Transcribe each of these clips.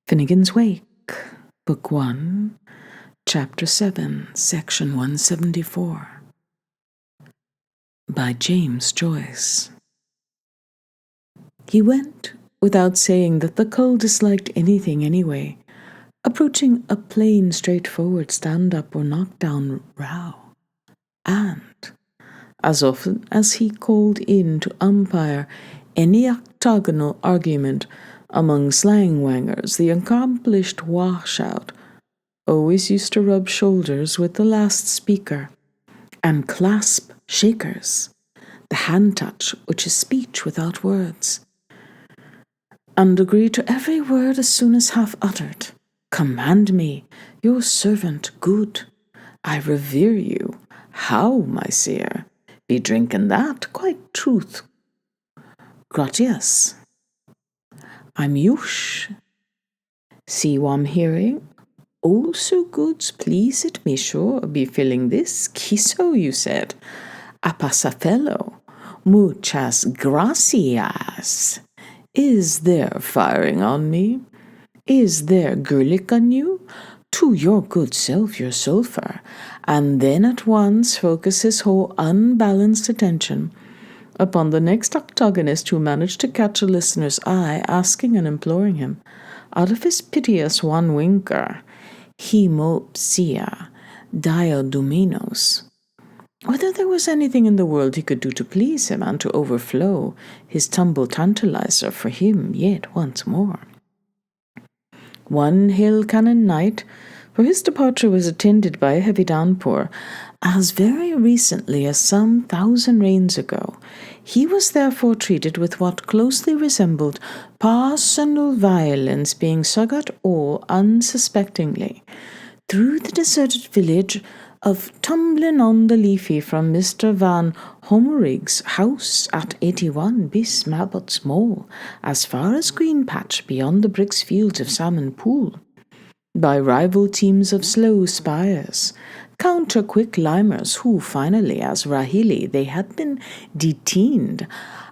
Finnegans Wake, Book 1, Chapter 7, Section 174. By Joyce. He went without saying that the cull disliked anything anyway, approaching a plain, straightforward stand-up or knock-down row. And, as often as he called in to umpire any octagonal argument among slang-wangers, the accomplished washout always used to rub shoulders with the last speaker and clasp shakers, the hand touch which is speech without words, and agree to every word as soon as half uttered. Command me, your servant good. I revere you. How, my seer? Be drinking that, quite truth. Gratias. I'm Yush. See what I'm hearing? Oh, so goods, please it me sure, be filling this. Quiso, you said. Apasafello. Muchas gracias. Is there firing on me? Is there Gurlick on you? To your good self, your sulphur. And then at once focus his whole unbalanced attention upon the next octagonist who managed to catch a listener's eye, asking and imploring him, out of his piteous one winker, hemopsia diodominos, whether there was anything in the world he could do to please him and to overflow his tumble tantalizer for him yet once more. One hail cannon night, for his departure was attended by a heavy downpour, as very recently as some 1,000 rains ago, he was therefore treated with what closely resembled personal violence, being suggered all unsuspectingly through the deserted village of Tumbling on the Leafy from Mr. Van Homerig's house at 81 bis Mabbott's Mole, as far as Green Patch beyond the bricks fields of Salmon Pool, by rival teams of slow spires, counter-quick limers who finally, as Rahili, they had been detained,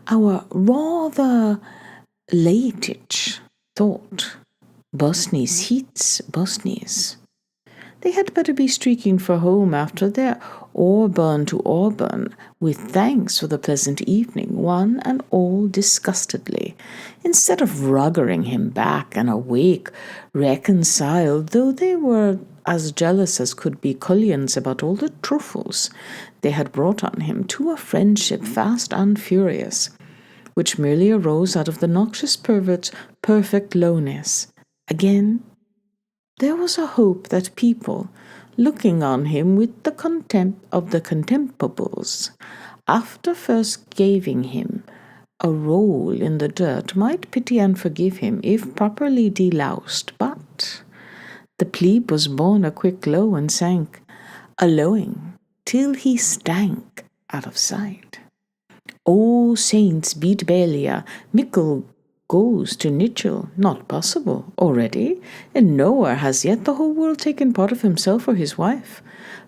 our rather late-ish thought, Bosnies heats Bosnies. They had better be streaking for home after their Auburn to Auburn, with thanks for the pleasant evening, one and all disgustedly, instead of ruggering him back and awake, reconciled, though they were as jealous as could be cullions about all the truffles they had brought on him, to a friendship fast and furious, which merely arose out of the noxious pervert's perfect lowness. Again, there was a hope that people, looking on him with the contempt of the contemplables, after first giving him a roll in the dirt, might pity and forgive him if properly deloused. But the plebe was born a quick low and sank a lowing till he stank out of sight. O saints beat Belia, mickle goes to Nichel, not possible, already, and nowhere has yet the whole world taken part of himself or his wife.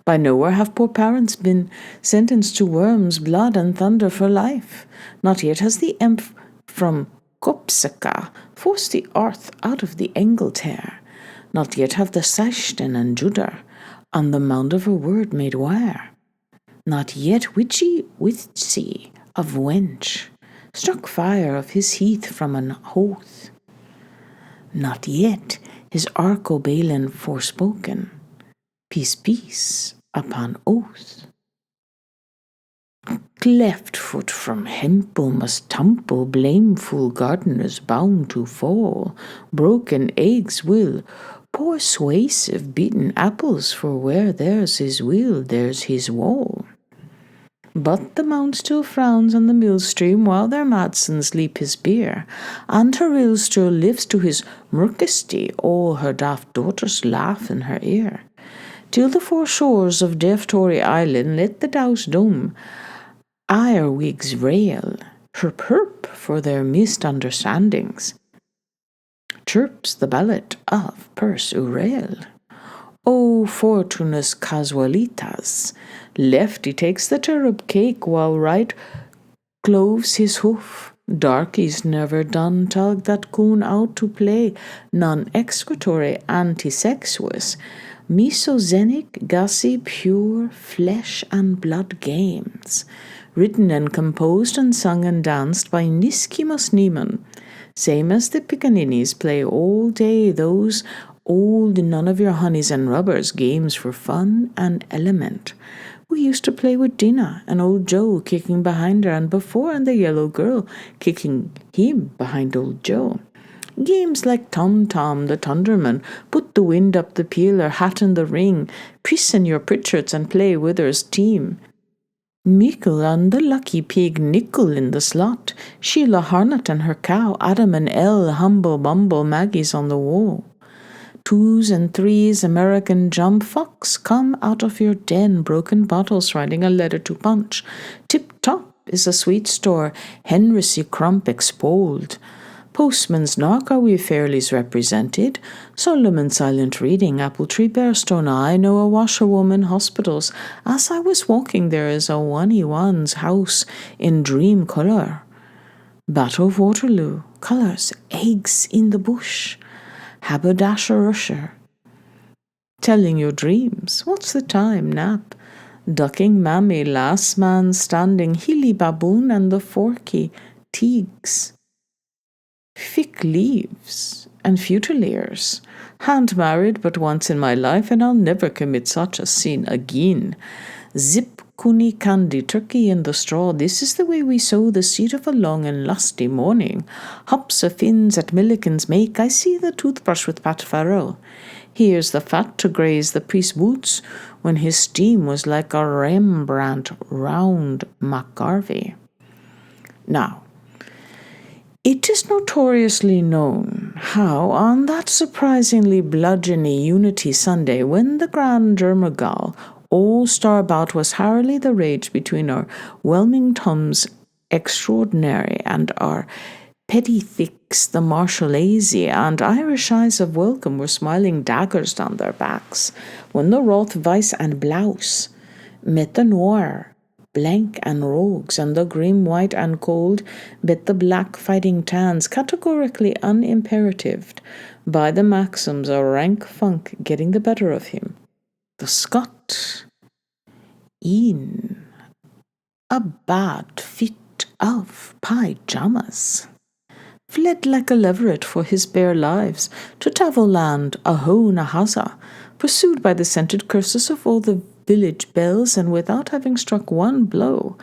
By nowhere have poor parents been sentenced to worms, blood, and thunder for life. Not yet has the imp from Kopsaka forced the earth out of the Engeltear. Not yet have the Sashton and Judah on the mound of a word made wire. Not yet witchy of wench struck fire of his heath from an oath. Not yet his arcobalin forspoken, peace, peace upon oath. Cleft foot from Hempel must tumble, blameful gardeners bound to fall. Broken eggs will persuasive beaten apples, for where there's his will, there's his wall. But the mount still frowns on the millstream while their Madsons leap his beer, and her Ilstro lifts to his murkisty all her daft daughters laugh in her ear, till the four shores of deaf Tory Island let the douse dome Irewigs rail, herp for their misunderstandings. Chirps the ballad of Purse Urail. O fortunas casualitas, lefty takes the cherub cake while right cloves his hoof, Darkies never done tug that coon out to play non-excretory anti-sexuous, misogenic, gassy, pure flesh and blood games, written and composed and sung and danced by Niskimus Niemann, same as the pickaninnies play all day those old none of your honeys and rubbers games for fun and element. We used to play with Dinah and old Joe kicking behind her, and before and the yellow girl kicking him behind old Joe. Games like Tom Tom the Thunderman, put the wind up the peeler, hat in the ring, prisen your Pritchards and play Wither's team. Mickle and the lucky pig Nickel in the slot, Sheila Harnett and her cow, Adam and Elle, Humble Bumble, Maggie's on the wall. Twos and threes, American jump, fox, come out of your den, broken bottles, writing a letter to Punch. Tip-top is a sweet store, Henry Crump expolled. Postman's knock, are we fairly's represented? Solomon silent reading, apple tree, Bearstone, I know a washerwoman, hospitals. As I was walking there is a 1-1's house in dream colour. Battle of Waterloo, colours, eggs in the bush. Haberdasher Usher. Telling your dreams. What's the time? Nap. Ducking Mammy, last man standing, Hilly Baboon and the Forky, Teagues. Thick leaves and futiliers. Hand married but once in my life, and I'll never commit such a sin again. Zip Cooney candy, turkey in the straw. This is the way we sow the seed of a long and lusty morning. Hops of fins at Milliken's make. I see the toothbrush with Pat Farrell. Here's the fat to graze the priest's boots when his steam was like a Rembrandt round McGarvey. Now, it is notoriously known how, on that surprisingly bludgeony Unity Sunday, when the Grand Dermagal all-star bout was harrowly the rage between our Wilmingtons extraordinary and our petty thicks, the Marshalese, and Irish eyes of welcome were smiling daggers down their backs, when the Roth Weiss and Blouse met the Noir, blank and rogues, and the grim white and cold bet the black fighting tans, categorically unimperatived by the maxims of rank funk getting the better of him. The Scot, in a bad fit of pyjamas, fled like a leveret for his bare lives to Tavoland, Ahonahaza, pursued by the scented curses of all the village belles, and without having struck one blow.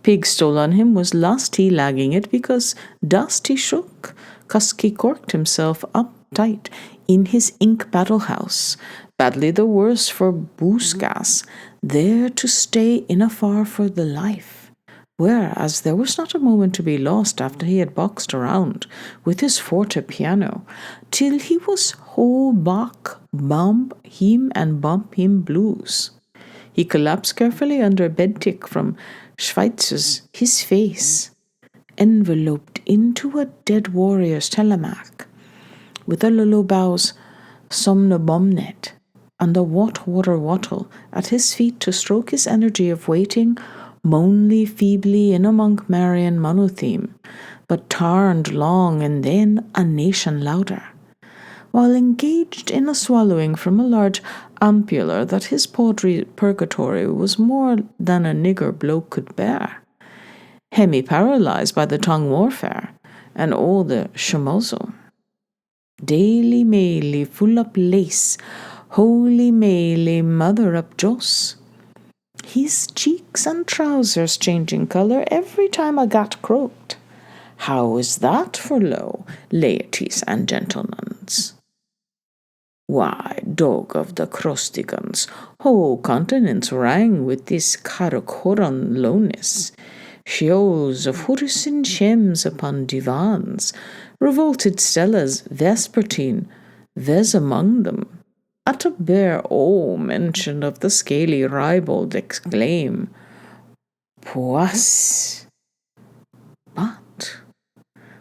Pig stole on him, was last he lagging it, because dust he shook. Cusky corked himself up tight in his ink battle house, badly the worse for boosgas, there to stay in a far for the life. Whereas there was not a moment to be lost after he had boxed around with his forte piano, till he was whole Bach, bump him and bump him blues. He collapsed carefully under a bed tick from Schweitzer's, his face enveloped into a dead warrior's telemaque, with a lullabow's somnobomnet, and the water wattle at his feet to stroke his energy of waiting, moanly feebly in a Monk Marian monotheme, but tarned long and then a nation louder, while engaged in a swallowing from a large ampular that his poetry purgatory was more than a nigger bloke could bear, hemi-paralyzed by the tongue warfare and all the schmozzle. Daily maily full up lace, holy maily mother up joss. His cheeks and trousers changing colour every time a gat croaked. How is that for low, laities and gentlemans? Why, dog of the Crostigans, whole continents rang with this Karakoran lowness. Sheols of Hurricane Shems upon divans, revolted Stella's vespertine, Vez among them. At a bare mention of the scaly ribald exclaim, Poisse! But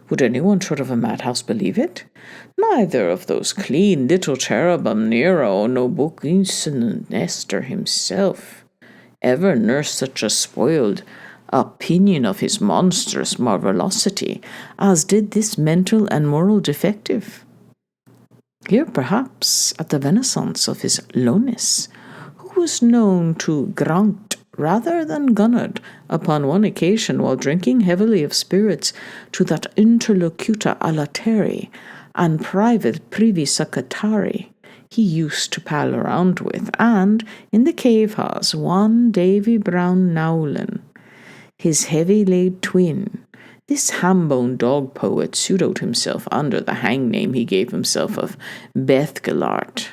would anyone short of a madhouse believe it? Neither of those clean little cherubim Nero, no Bookison Nestor himself, ever nursed such a spoiled opinion of his monstrous marvelosity, as did this mental and moral defective. Here perhaps at the renaissance of his lowness, who was known to grunt rather than gunnered upon one occasion while drinking heavily of spirits to that interlocutor alateri and private privy secretary he used to pal around with, and in the cave house one Davy Brown Nowlin, his heavy-laid twin. This ham-bone dog poet pseudoed himself under the hang-name he gave himself of Bethgelart.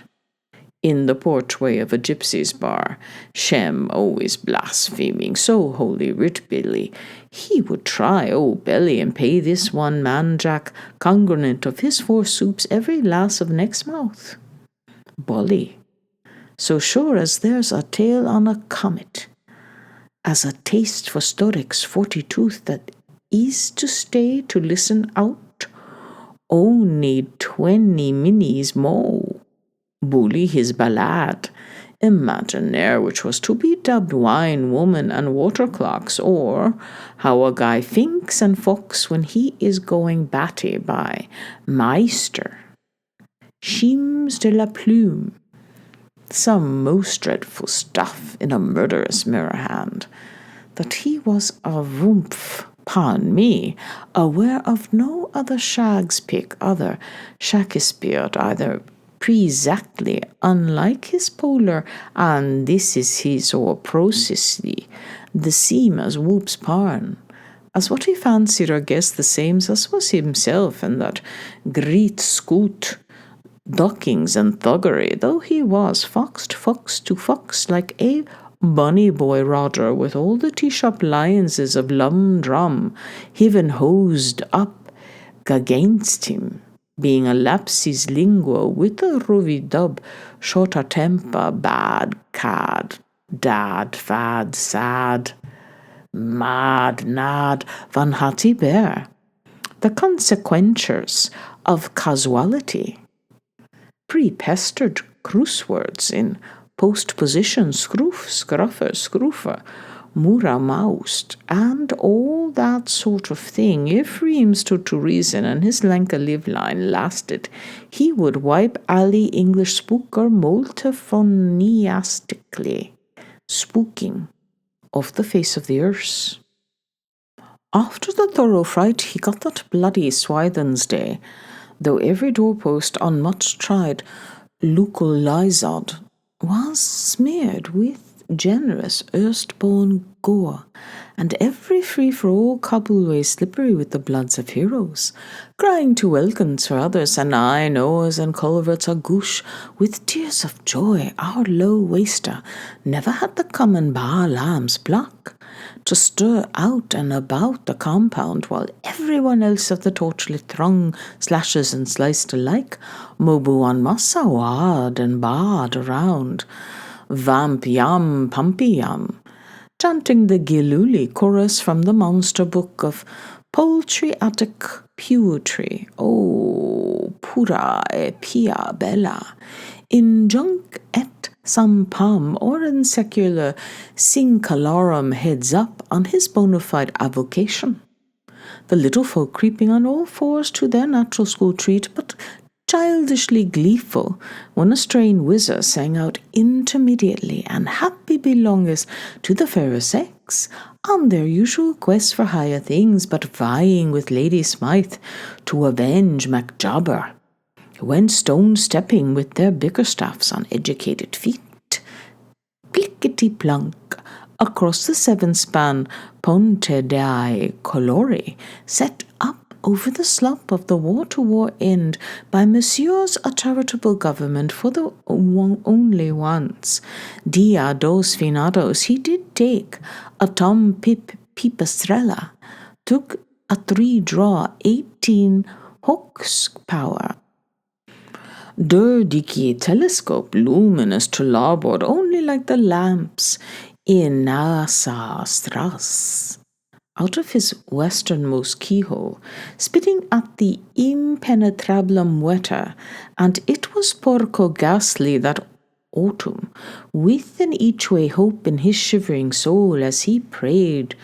In the porchway of a gypsy's bar, Shem always blaspheming so holy writ-billy, he would try old belly and pay this one man Jack congruent of his 4 soups every lass of next mouth. Bully, so sure as there's a tail on a comet, as a taste for Storic's 40 tooth that is to stay to listen out, only 20 minis more. Bully his ballad, imaginaire which was to be dubbed Wine, Woman, and Water Clocks, or How a Guy Thinks and Fucks When He Is Going Batty by Meister. Chimes de la Plume, some most dreadful stuff in a murderous mirror hand, that he was a rumph, pardon me, aware of no other shag's pick other Shakespeare either prezactly unlike his polar, and this is his or processly, the same as whoops parn, as what he fancied or guessed the same as was himself, and that great scoot duckings and thuggery, though he was foxed to fox like a bunny boy Roger, with all the tea-shop lions of Lum Drum heaven hosed up against him, being a lapsis lingua with a rovy dub, shorter temper, bad cad, dad, fad, sad, mad, nad, van hatty bear, the consequentials of casuality, pre-pestered cruise-words in postposition, scroof, scruffer, scroofer, mura moused, and all that sort of thing. If Reem stood to reason and his lanka live line lasted, he would wipe alley English spooker multiphoniastically, spooking off the face of the earth. After the thorough fright he got that bloody Swithin's day, though every doorpost on much tried Lucul Lizard was smeared with generous erstborn gore, and every free-for-all cobbleway slippery with the bloods of heroes, crying to welcomes for others, and I Noahs and culverts a goosh with tears of joy. Our low waster never had the common bar lamb's pluck to stir out and about the compound, while everyone else of the torchlit throng slashes and sliced alike, mobu on massa wad and barred around, vamp yam pumpy yam, chanting the Giluli chorus from the monster book of poultry-attic poetry, O pura e pia bella, in junc et sampam, or in secular sincalarum heads up on his bona fide avocation. The little folk creeping on all fours to their natural school treat, but childishly gleeful when a strain whizzer sang out intermediately, and happy belongers to the fairer sex, on their usual quest for higher things, but vying with Lady Smythe to avenge MacJobber, who went stone-stepping with their bickerstaffs on educated feet, plickety-plunk, across the 7-span Ponte dei Colori, set up over the slop of the war-to-war end by Monsieur's a charitable government for the only once. Dia dos finados he did take a Tom Pip Pipistrella, took a 3-draw 18 Hawks power. Dicky telescope luminous to larboard, only like the lamps in NASA Strass, out of his westernmost keyhole, spitting at the impenetrablum wetter, and it was porco ghastly that autumn, with an each-way hope in his shivering soul as he prayed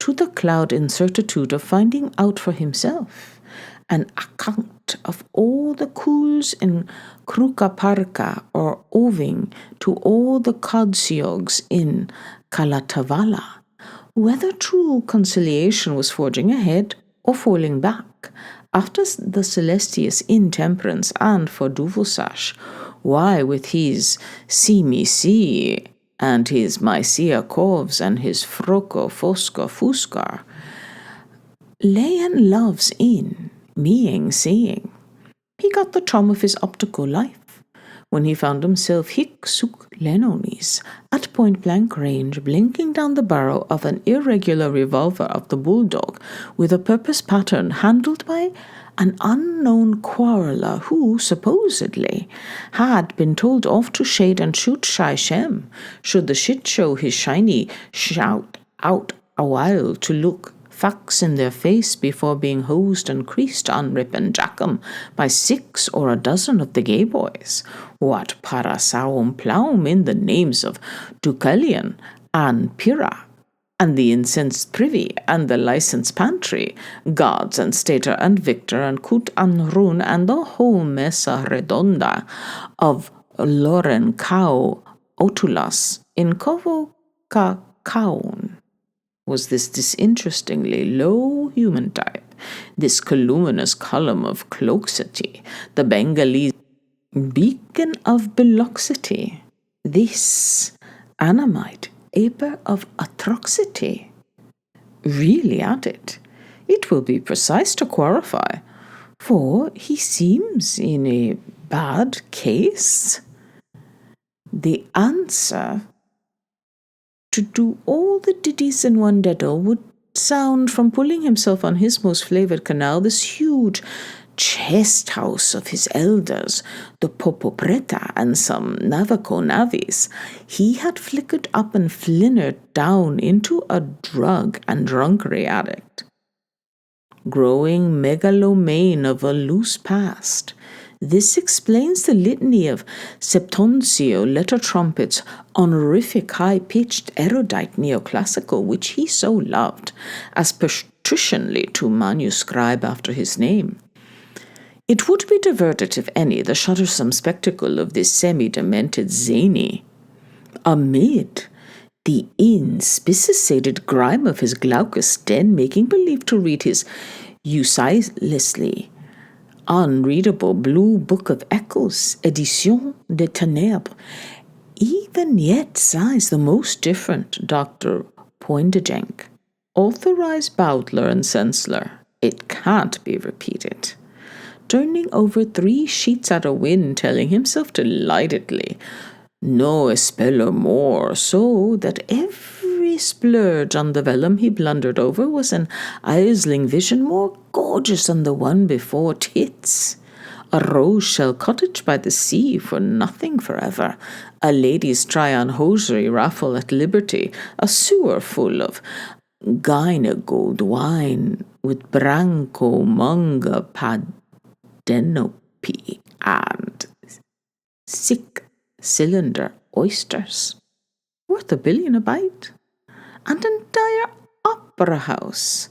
to the cloud incertitude of finding out for himself an account of all the cools in Krukaparka, or owing to all the Kodsiogs in Kalatavala, whether true conciliation was forging ahead or falling back after the Celestius intemperance and for Duvusash, why with his see me see and his Mycia Corves and his Froko Fosca Fuskar, Leon loves in meing seeing. He got the charm of his optical life when he found himself hic suk lenonis at point-blank range, blinking down the barrel of an irregular revolver of the bulldog with a purpose pattern handled by an unknown quarreller who, supposedly, had been told off to shade and shoot shy Shem, should the shit show his shiny shout out a while to look facts in their face before being hosed and creased on Rip and Jackham by 6 or a dozen of the gay boys. What parasaum plaum in the names of Deucalion and Pyrrha, and the incensed privy and the licensed pantry, gods and stater and victor and Kut and Rune and the whole mesa redonda of Loren Cao Otulas in Kovo Kaun. Was this disinterestingly low human type, this columnous column of cloxity, the Bengalese beacon of biloxity, this animite aper of atrocity? Really at it, it will be precise to qualify, for he seems in a bad case. The answer to do all the ditties in one diddle would sound, from pulling himself on his most flavoured canal, this huge chest house of his elders, the Popopreta and some Navajo navies, he had flickered up and flinnered down into a drug and drunkery addict, growing megalomane of a loose past. This explains the litany of septonsio letter trumpets, honorific high-pitched erudite neoclassical, which he so loved, as patricianly to manuscribe after his name. It would be diverted, if any, the shuddersome spectacle of this semi-demented zany, amid the inspicisated grime of his glaucous den, making believe to read his uselessly unreadable blue book of echoes, Edition des Ténèbres, even yet sighs the most different Dr. Poindexter, authorized Bowdler and Sensler. It can't be repeated. Turning over 3 sheets at a wind, telling himself delightedly, no speller more, so that every splurge on the vellum he blundered over was an Isling vision more gorgeous than the one before tits. A rose-shell cottage by the sea for nothing forever, a ladies' try-on hosiery raffle at Liberty, a sewer full of gyne-gold wine with branco munga padenope and sick cylinder oysters, worth $1 billion a bite, and entire opera house.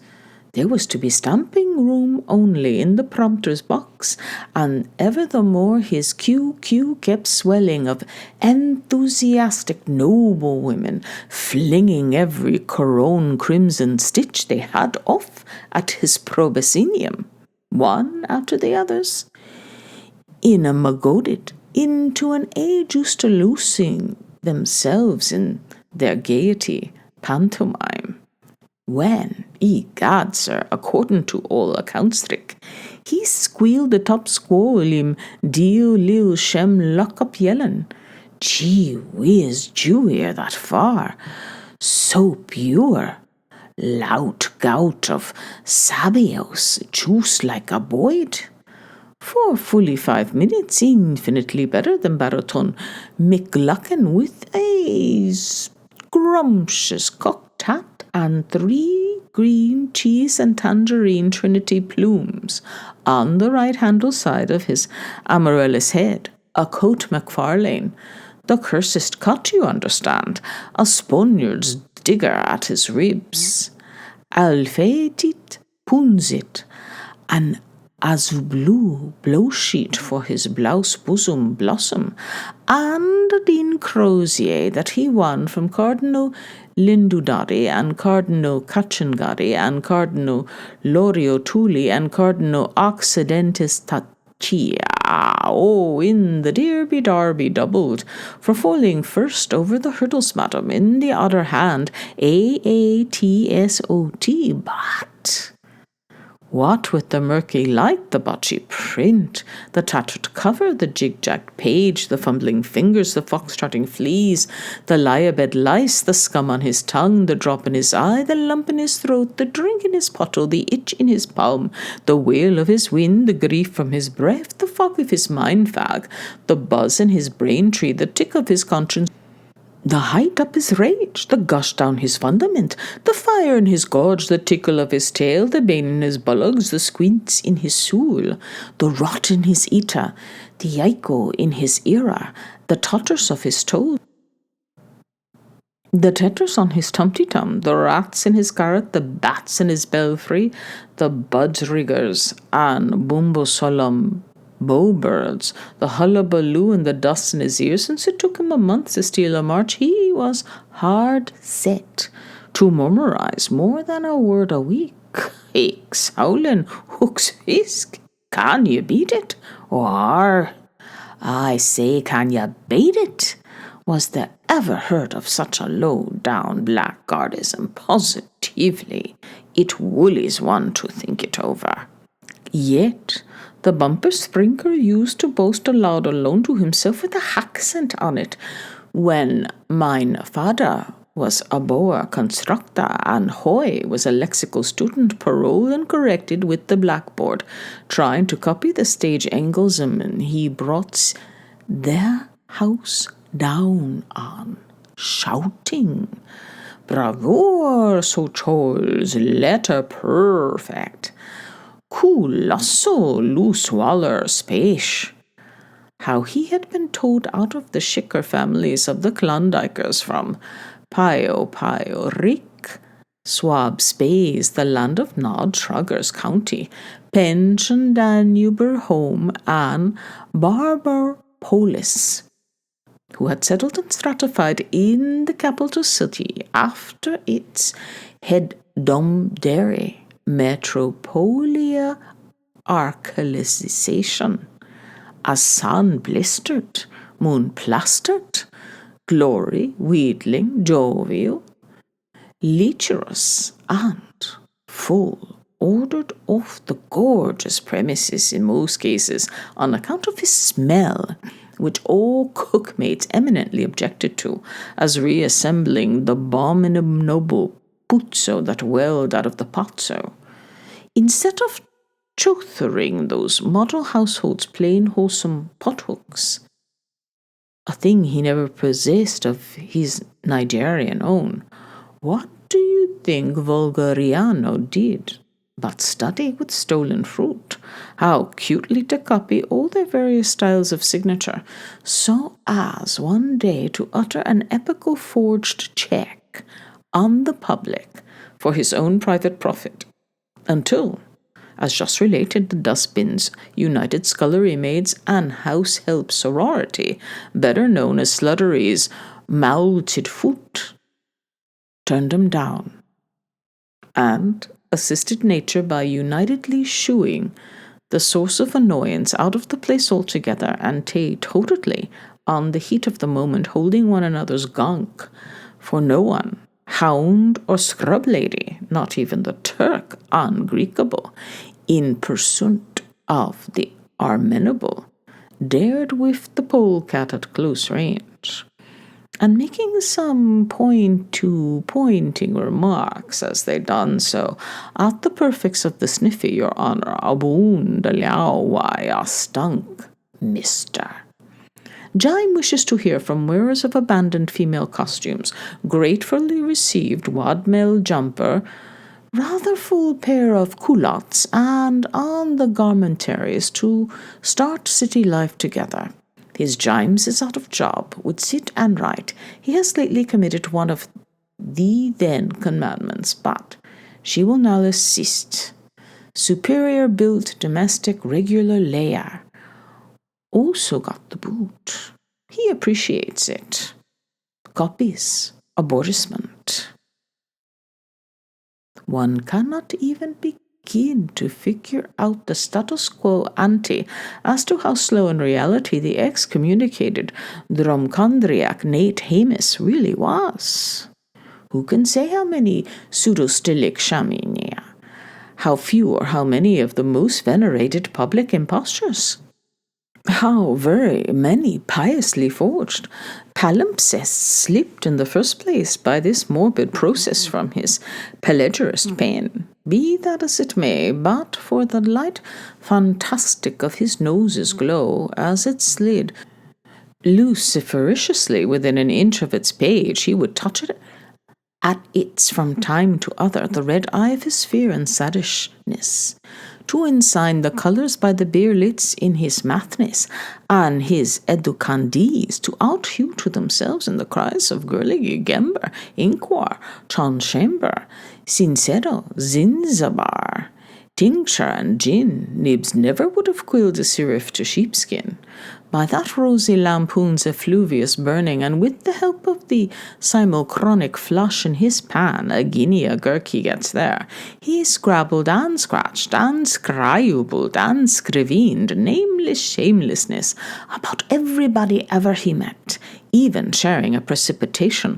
There was to be stamping room only in the prompter's box, and ever the more his QQ kept swelling of enthusiastic noble women, flinging every Corone crimson stitch they had off at his proboscenium, one after the others, inamogoted into an age used to losing themselves in their gaiety pantomime. When, egad, sir, according to all accounts, Rick, he squealed the top squall him deal lil Shem lock up yellin'. Gee whiz, Jew hear that far. So pure. Lout gout of Sabios, juice like a Boyd. For fully 5 minutes, infinitely better than Baraton McLuckin with a scrumptious cocked hat and 3 green cheese and tangerine Trinity plumes on the right-handle side of his amaryllis head, a coat McFarlane, the cursed cut, you understand, a Spaniard's digger at his ribs, alfetit punsit, an azul blowsheet for his blouse bosom blossom, and din crozier that he won from Cardinal Lindudari and Cardinal Cachengari and Cardinal Lorio Tuli and Cardinal Occidentis Tachia. Oh, in the Derby Darby doubled, for falling first over the hurdles, madam, in the other hand, AATSOT, but what with the murky light, the botchy print, the tattered cover, the jig-jagged page, the fumbling fingers, the fox-trotting fleas, the lie-a-bed lice, the scum on his tongue, the drop in his eye, the lump in his throat, the drink in his pottle, the itch in his palm, the wail of his wind, the grief from his breath, the fog of his mind-fag, the buzz in his brain-tree, the tick of his conscience, the height up his rage, the gush down his fundament, the fire in his gorge, the tickle of his tail, the bane in his bullocks, the squints in his soul, the rot in his eater, the yaiko in his ear, the totters of his toes, the tetras on his tumty-tum, the rats in his garret, the bats in his belfry, the budgeriggers and bumbosolam bowbirds, the hullabaloo and the dust in his ears. Since it took him a month to steal a march, he was hard set to murmurize more than a word a week. Hicks, howlin', hooks, hisk. Can you beat it? Or, I say, can you beat it? Was there ever heard of such a low-down blackguardism? Positively, it woolies one to think it over. Yet, the bumper Sprinker used to boast aloud alone to himself with a accent on it, when mine father was a boa constructor and Hoy was a lexical student, parole and corrected with the blackboard, trying to copy the stage Engelsm, and he brought their house down on, shouting, "Bravour, so Charles, letter perfect. Colossal loose waller space." How he had been towed out of the Schicker families of the Klondikers from Pio Pio Rick, Swab Space, the land of Nod Truggers County, Pension Danuber Home, and Barber Polis, who had settled and stratified in the capital city after its head dom dairy metropolia archalicization, as sun blistered, moon plastered, glory, wheedling, jovial, lecherous, and full, ordered off the gorgeous premises in most cases on account of his smell, which all cookmates eminently objected to, as reassembling the abominable puzzo that welled out of the pozzo. Instead of chothering those model households plain wholesome pothooks, a thing he never possessed of his Nigerian own, what do you think Vulgariano did but study with stolen fruit how cutely to copy all their various styles of signature, so as one day to utter an epical forged check on the public for his own private profit, until, as just related, the dustbins, United Scullery Maids, and House Help Sorority, better known as Sluttery's Moulted Foot, turned him down, and assisted nature by unitedly shooing the source of annoyance out of the place altogether, and totally on the heat of the moment holding one another's gunk, for no one, hound or scrub lady, not even the Turk, ungreekable, in pursuit of the Armenable, dared whiff the polecat at close range, and making some pointing remarks as they done so at the perfects of the sniffy, your honour, aboon why a stunk, mister. Jime wishes to hear from wearers of abandoned female costumes, gratefully received wadmel jumper, rather full pair of culottes, and on the garmentaries to start city life together. His Jimes is out of job, would sit and write. He has lately committed one of the then commandments, but She will now assist. Superior built domestic regular layer. Also got the boot. He appreciates it. Copies. Abolishment. One cannot even begin to figure out the status quo ante as to how slow in reality the excommunicated dromchondriac Nate Hamus really was. Who can say how many pseudostylic shaminia? How few or how many of the most venerated public impostures? How very many piously forged palimpsests slipped in the first place by this morbid process from his pelagiarist pen. Be that as it may, but for the light fantastic of his nose's glow as it slid lucifericiously within an inch of its page, he would touch it at its from time to other the red eye of his fear and sadishness, to ensign the colours by the bare lids in his madness, and his educandees to outhew to themselves in the cries of Gurligi, Gember, Inquar, Chamber, Sincero, Zinzabar, Tincture and gin. Nibs never would have quilled a serif to sheepskin. By that rosy lampoon's effluvious burning, and with the help of the simulchronic flush in his pan, a guinea a gurk he gets there, he scrabbled and scratched and scriubled and scrivened nameless shamelessness about everybody ever he met, even sharing a precipitation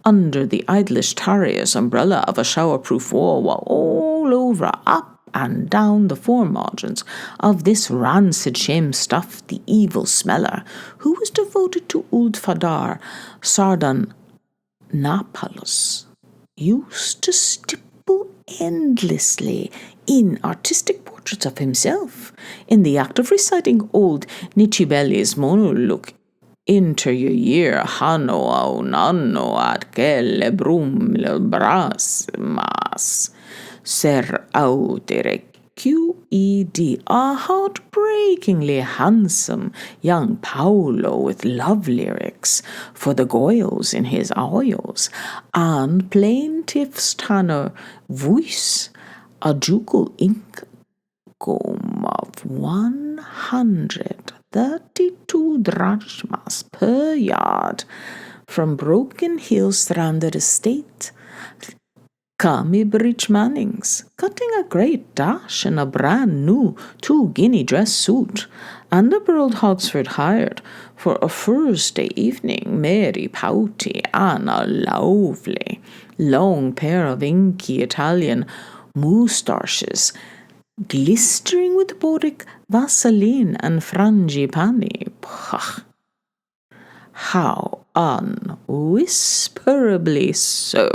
under the idlish tarrier's umbrella of a showerproof wall, while all over, up and down the fore margins of this rancid Shem stuff, the evil smeller, who was devoted to Old Fadar Sardan Napalus, used to stipple endlessly in artistic portraits of himself, in the act of reciting old Nichibelli's monologue, Inter year hano au nano ad kelle brum le bras mas. Ser autere QED, a heartbreakingly handsome young Paolo with love lyrics for the goyles in his oils, and plaintiff's tenor voice, a jugal income of 132 drachmas per yard from Broken Hill stranded estate. Cami Bridge Mannings, cutting a great dash in a brand new 2-guinea dress suit, and a old Hogsford hired for a Thursday evening, Mary Pouty, and a lovely long pair of inky Italian moustaches, glistering with boric Vaseline and frangipani. Pah! How unwhisperably so.